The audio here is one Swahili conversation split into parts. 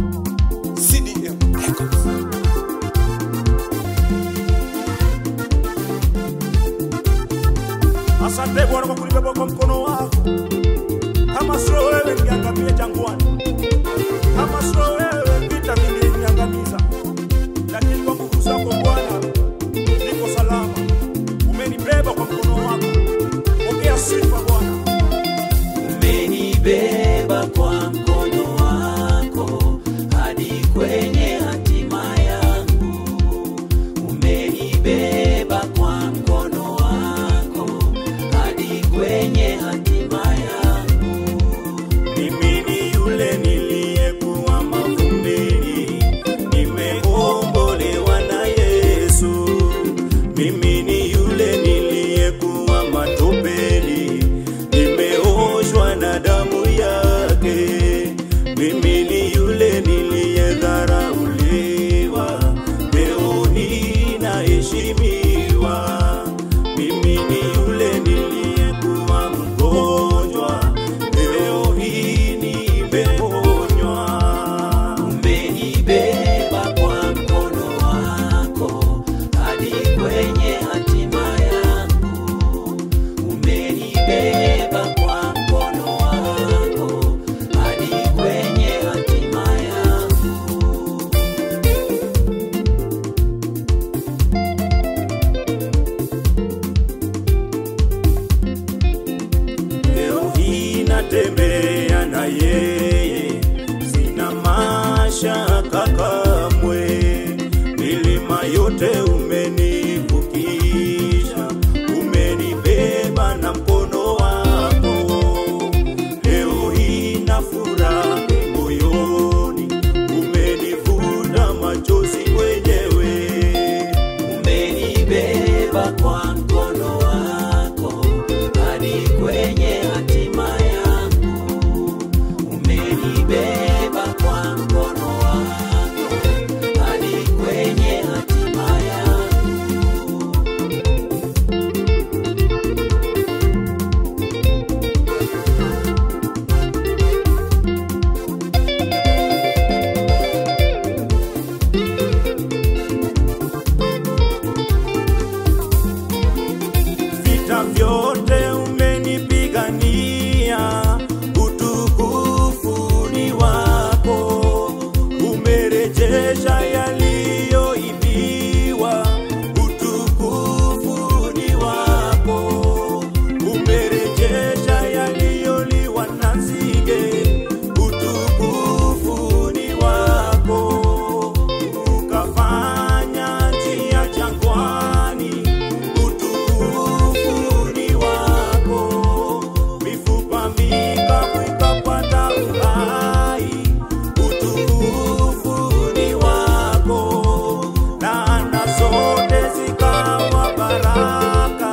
CDM Records. Asante Bwana kwa kunibeba kwa mkono wako. Kama sio wewe ningeangamia jangwani. Kama sio wewe vita vingeniangamiza. Lakini kwa nguvu zako Bwana niko salama. Umenibeba kwa mkono wako. Pokea sifa Bwana. Umenibeba kwa mkono wako hadi kwenye hatima yangu. Umenibeba kwa mkono wako hadi kwenye hatima yangu. Mimi ni yule niliyekuwa mavumbini, nimekombolewa na Yesu. Mimi ni yule niliyekuwa matopeni, nimeoshwa na damu yake. Mimi ni yule niliyedharauliwa, leo ninaheshimiwa. Mimi ni yule niliyekuwa mgonjwa, leo hii nimeponywa. Umenibeba kwa mkono wako hadi kwenye hatima yangu. Umenibeba kwa mkono wako hadi kwenye hatima yangu. Leo hii natembea na yeye, sina mashaka kamwe. Milima yote umenivukisha, umenibeba na mkono wako. Leo hii na furaha moyoni, umenivuta machozi mwenyewe. Umenibeba kwa mkono wako hadi kwenye hatima yangu. Umenibeba kwa mkono wako hadi kwenye hatima yangu. Vita vyote umenipigania, utukufu ni wako. Umerejesha yaliyoibiwa, utukufu ni wako. Umerejesha yaliyoliwa na nzige, utukufu ni wako. Ukafanya njia jangwani, utukufu ni wako. Mifupa mikavu ikapata uhai, utukufu ni wako. Laana zote zikawa baraka,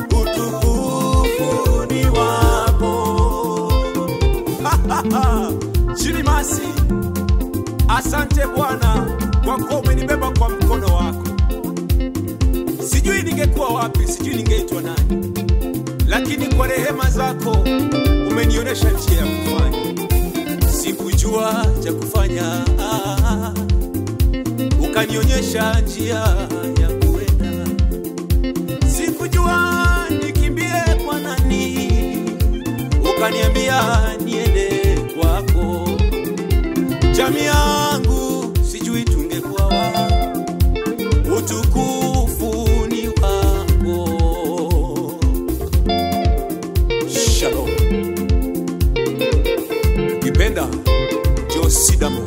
utukufu ni wako. Chirimasi, asante Bwana kwa kuwa umenibeba kwa mkono wako. Sijui ningekuwa wapi, sijui ningeitwa nani, lakini kwa rehema zako umenionyesha njia ya kufanya. Sikujua cha kufanya, ukanionyesha njia ya kuenda. Sikujua nikimbie kwa nani, ukaniambia niende kwako. Jamii yangu sijui tungekuwa wapi, utukufu ni wako. Shalom. Kipenda Josidamo.